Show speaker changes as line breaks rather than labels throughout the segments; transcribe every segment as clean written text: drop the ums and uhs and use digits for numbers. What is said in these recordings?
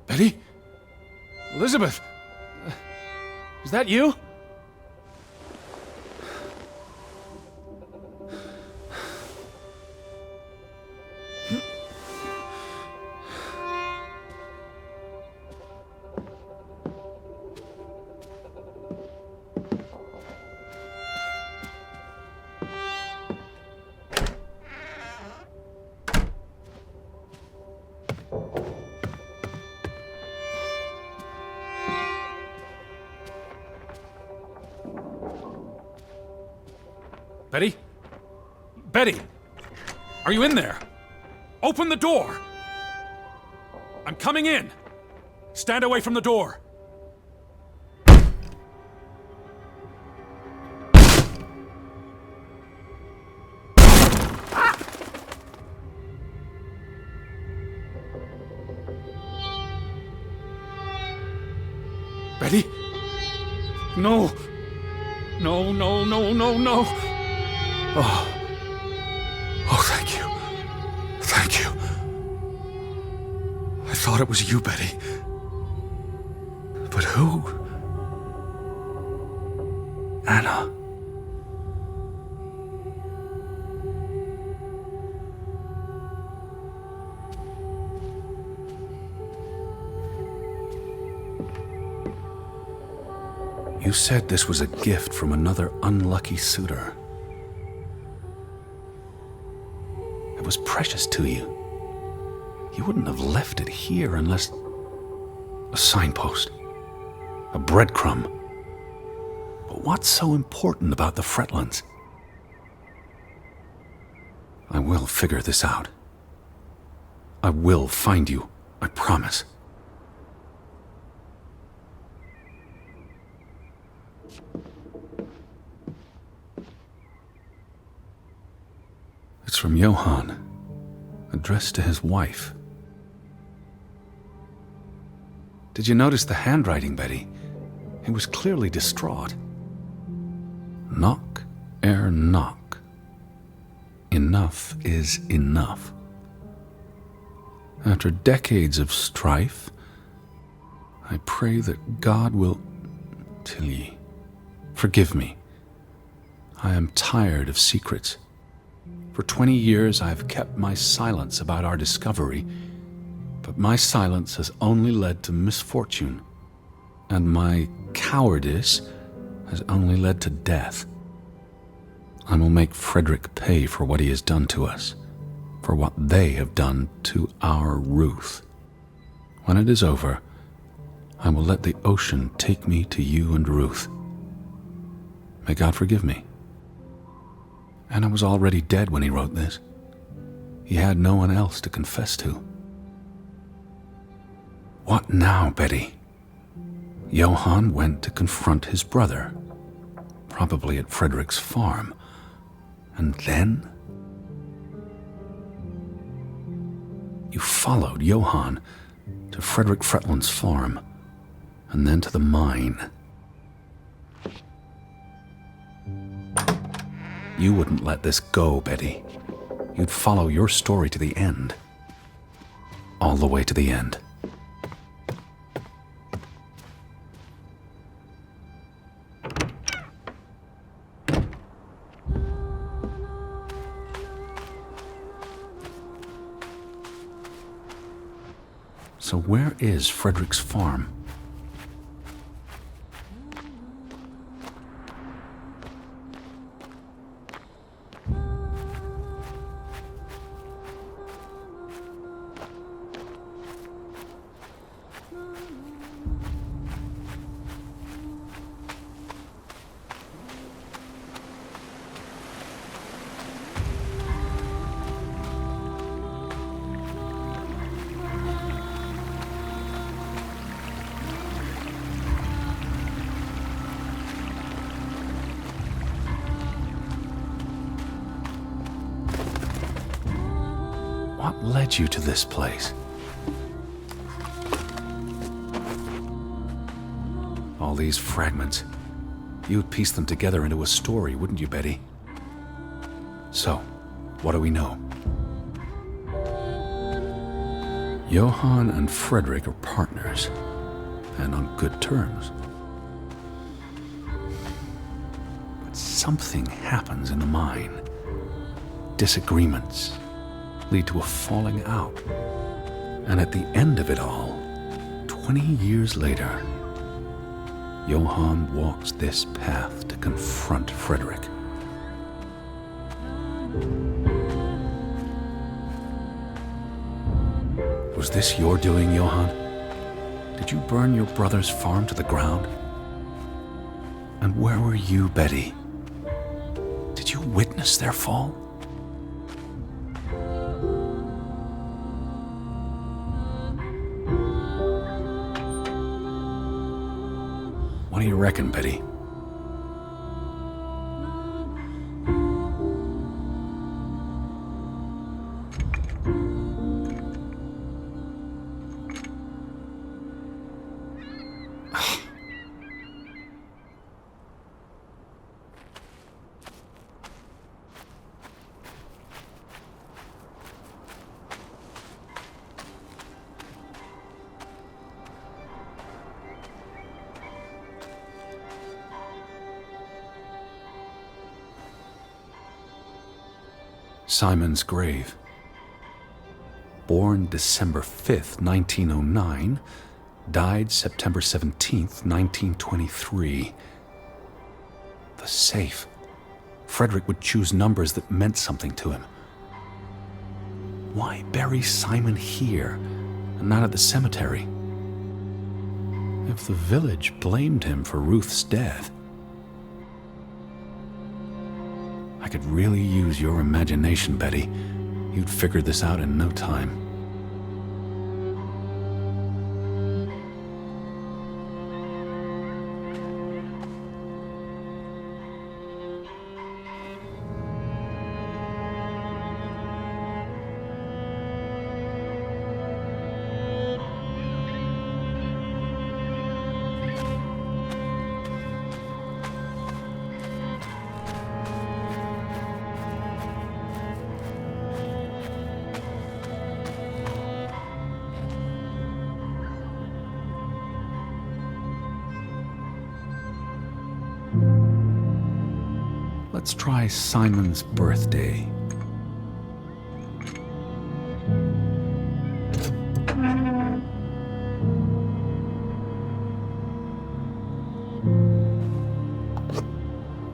Betty? Elizabeth? Is that you? Betty? Betty! Are you in there? Open the door! I'm coming in! Stand away from the door! Betty? No! No, no, no, no, no! Oh, thank you. Thank you. I thought it was you, Betty. But who? Anna. You said this was a gift from another unlucky suitor. It was precious to you. You wouldn't have left it here unless... a signpost. A breadcrumb. But what's so important about the Fretlands? I will figure this out. I will find you, I promise. It's from Johann, addressed to his wife. Did you notice the handwriting, Betty? He was clearly distraught. Knock ere knock. Enough is enough. After decades of strife, I pray that God will... Tilly, forgive me. I am tired of secrets. For 20 years, I've kept my silence about our discovery, but my silence has only led to misfortune, and my cowardice has only led to death. I will make Frederick pay for what he has done to us, for what they have done to our Ruth. When it is over, I will let the ocean take me to you and Ruth. May God forgive me. Anna was already dead when he wrote this. He had no one else to confess to. What now, Betty? Johann went to confront his brother, probably at Frederick's farm. And then? You followed Johann to Frederick Fretland's farm, and then to the mine. You wouldn't let this go, Betty. You'd follow your story to the end. All the way to the end. So where is Frederick's farm? What led you to this place? All these fragments. You would piece them together into a story, wouldn't you, Betty? So, what do we know? Johann and Frederick are partners, and on good terms. But something happens in the mine. Disagreements lead to a falling out. And at the end of it all, 20 years later, Johann walks this path to confront Frederick. Was this your doing, Johann? Did you burn your brother's farm to the ground? And where were you, Betty? Did you witness their fall? What do you reckon, Betty? Simon's grave. Born December 5th, 1909, died September 17th, 1923. The safe. Frederick would choose numbers that meant something to him. Why bury Simon here and not at the cemetery? If the village blamed him for Ruth's death, I could really use your imagination, Betty. You'd figure this out in no time. Let's try Simon's birthday.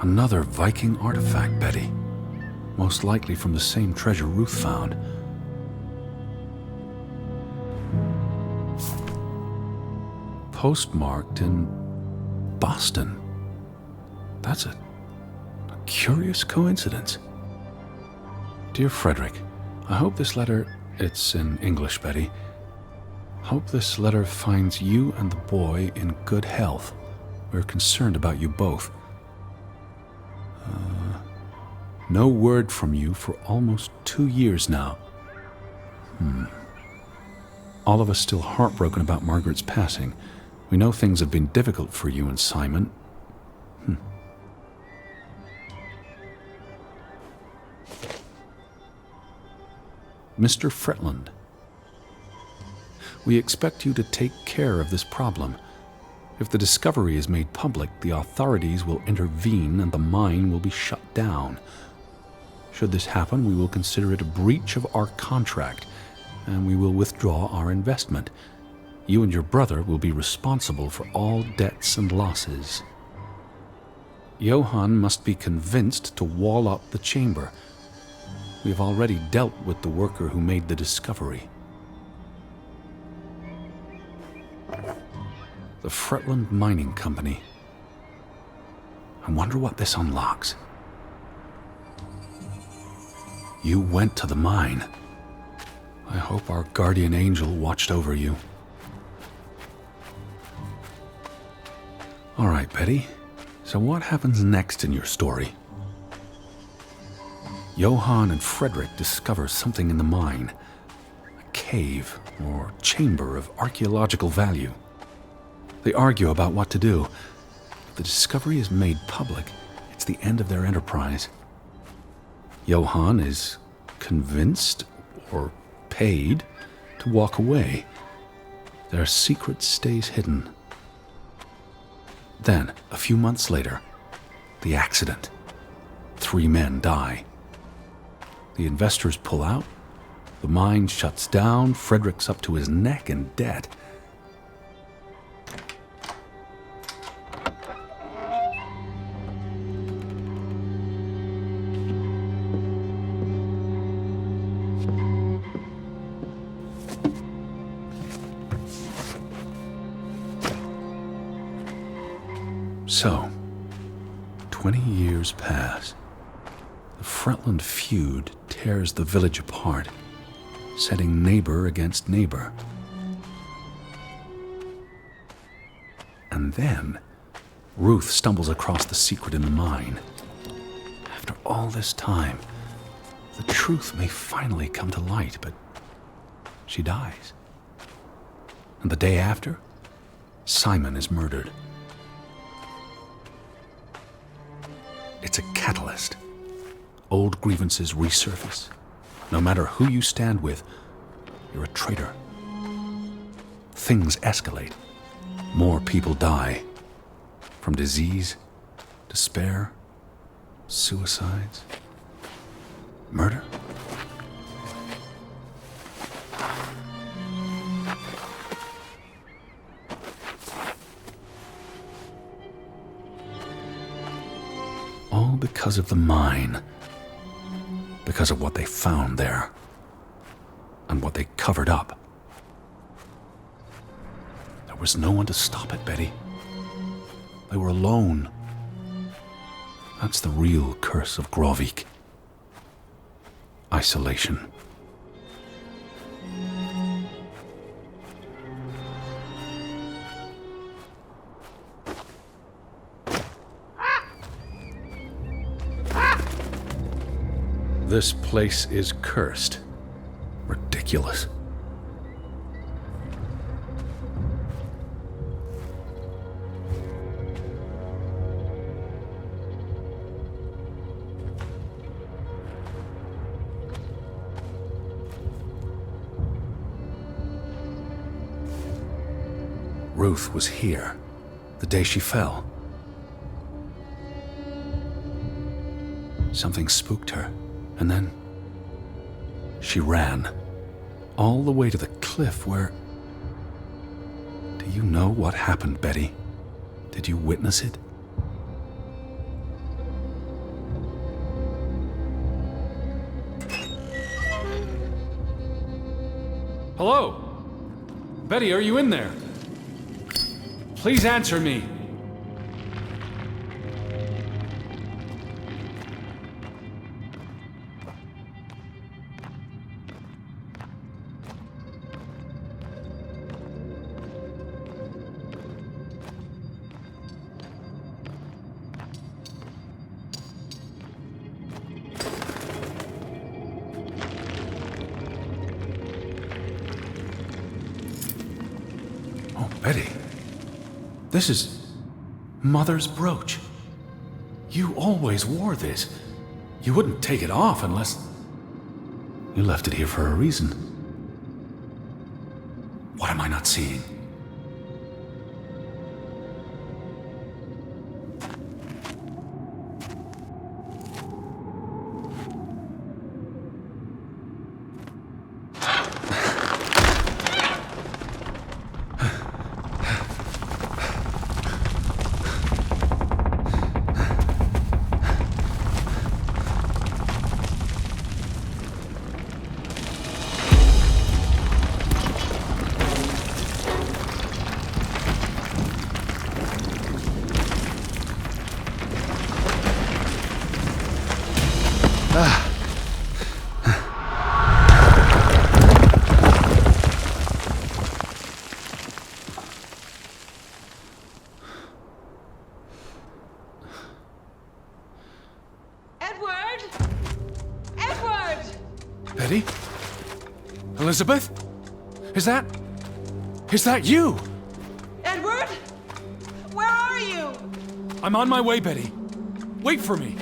Another Viking artifact, Betty. Most likely from the same treasure Ruth found. Postmarked in Boston. That's a curious coincidence. Dear Frederick, I hope this letter, it's in English, Betty. Hope this letter finds you and the boy in good health. We're concerned about you both. No word from you for almost 2 years now. All of us still heartbroken about Margaret's passing. We know things have been difficult for you and Simon. Mr. Fretland, we expect you to take care of this problem. If the discovery is made public, the authorities will intervene and the mine will be shut down. Should this happen, we will consider it a breach of our contract, and we will withdraw our investment. You and your brother will be responsible for all debts and losses. Johann must be convinced to wall up the chamber. We have already dealt with the worker who made the discovery. The Fretland Mining Company. I wonder what this unlocks. You went to the mine. I hope our guardian angel watched over you. All right, Betty. So what happens next in your story? Johann and Frederick discover something in the mine. A cave or chamber of archaeological value. They argue about what to do. If the discovery is made public, it's the end of their enterprise. Johann is convinced or paid to walk away. Their secret stays hidden. Then, a few months later, the accident. 3 men die. The investors pull out. The mine shuts down. Frederick's up to his neck in debt. So, 20 years pass. The Fretland feud tears the village apart, setting neighbor against neighbor. And then, Ruth stumbles across the secret in the mine. After all this time, the truth may finally come to light, but she dies. And the day after, Simon is murdered. It's a catalyst. Old grievances resurface. No matter who you stand with, you're a traitor. Things escalate. More people die. From disease, despair, suicides, murder. All because of the mine. Because of what they found there. And what they covered up. There was no one to stop it, Betty. They were alone. That's the real curse of Grovik. Isolation. This place is cursed. Ridiculous. Ruth was here the day she fell. Something spooked her. And then she ran all the way to the cliff where... Do you know what happened, Betty? Did you witness it? Hello? Betty, are you in there? Please answer me. Betty, this is Mother's brooch. You always wore this. You wouldn't take it off unless... You left it here for a reason. What am I not seeing? Betty? Elizabeth? Is that you?
Edward? Where are you?
I'm on my way, Betty. Wait for me.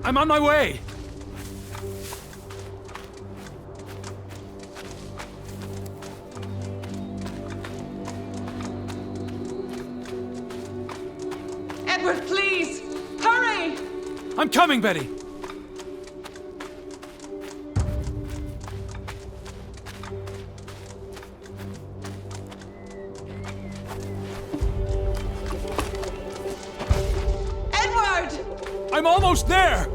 I'm on my way!
Edward, please! Hurry!
I'm coming, Betty!
Edward!
I'm almost there!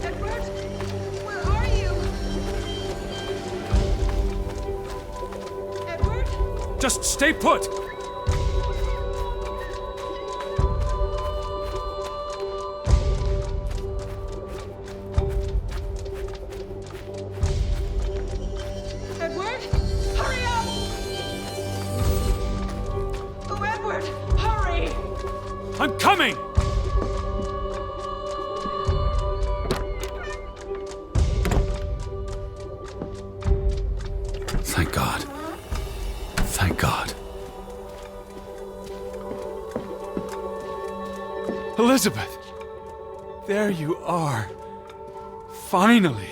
Edward? Where are you? Edward?
Just stay put!
Edward? Hurry up! Oh, Edward, hurry!
I'm coming! Thank God. Thank God. Elizabeth! There you are. Finally.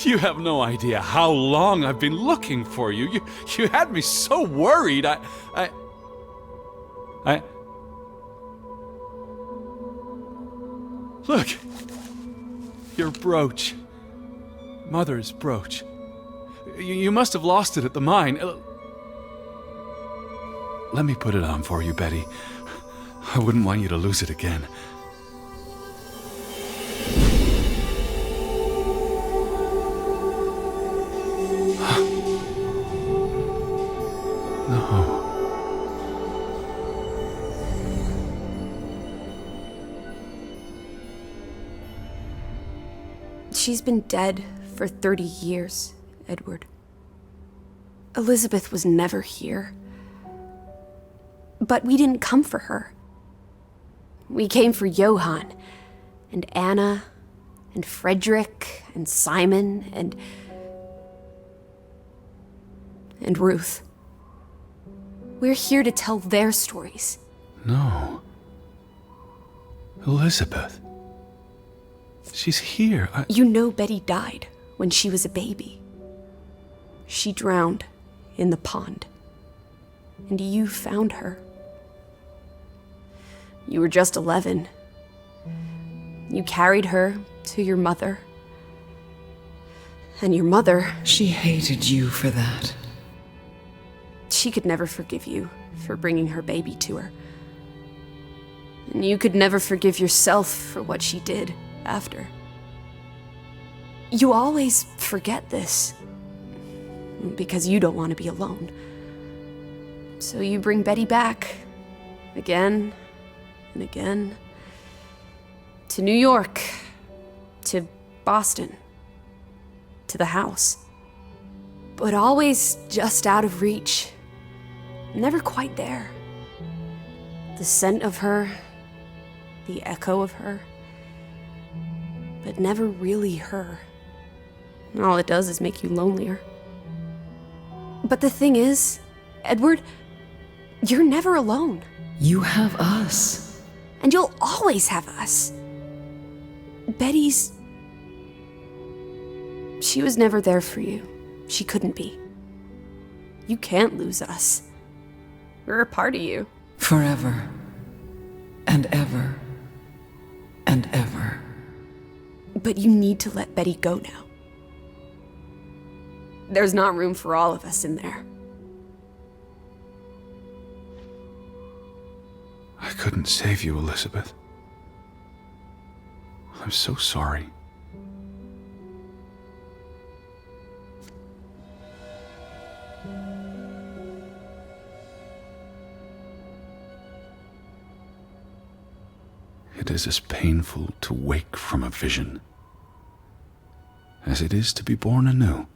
You have no idea how long I've been looking for you. You had me so worried. I... Look. Your brooch. Mother's brooch. You must have lost it at the mine. Let me put it on for you, Betty. I wouldn't want you to lose it again. No.
She's been dead for 30 years, Edward. Elizabeth was never here. But we didn't come for her. We came for Johann, and Anna, and Frederick, and Simon, and Ruth. We're here to tell their stories.
No. Elizabeth. She's here.
You know Betty died when she was a baby. She drowned in the pond. And you found her. You were just 11. You carried her to your mother. And your mother...
She hated you for that.
She could never forgive you for bringing her baby to her. And you could never forgive yourself for what she did after. You always forget this. Because you don't want to be alone. So you bring Betty back. Again and again. To New York. To Boston. To the house. But always just out of reach. Never quite there. The scent of her. The echo of her. But never really her. All it does is make you lonelier. But the thing is, Edward, you're never alone.
You have us.
And you'll always have us. Betty's... She was never there for you. She couldn't be. You can't lose us. We're a part of you.
Forever. And ever. And ever.
But you need to let Betty go now. There's not room for all of us in there.
I couldn't save you, Elizabeth. I'm so sorry. It is as painful to wake from a vision as it is to be born anew.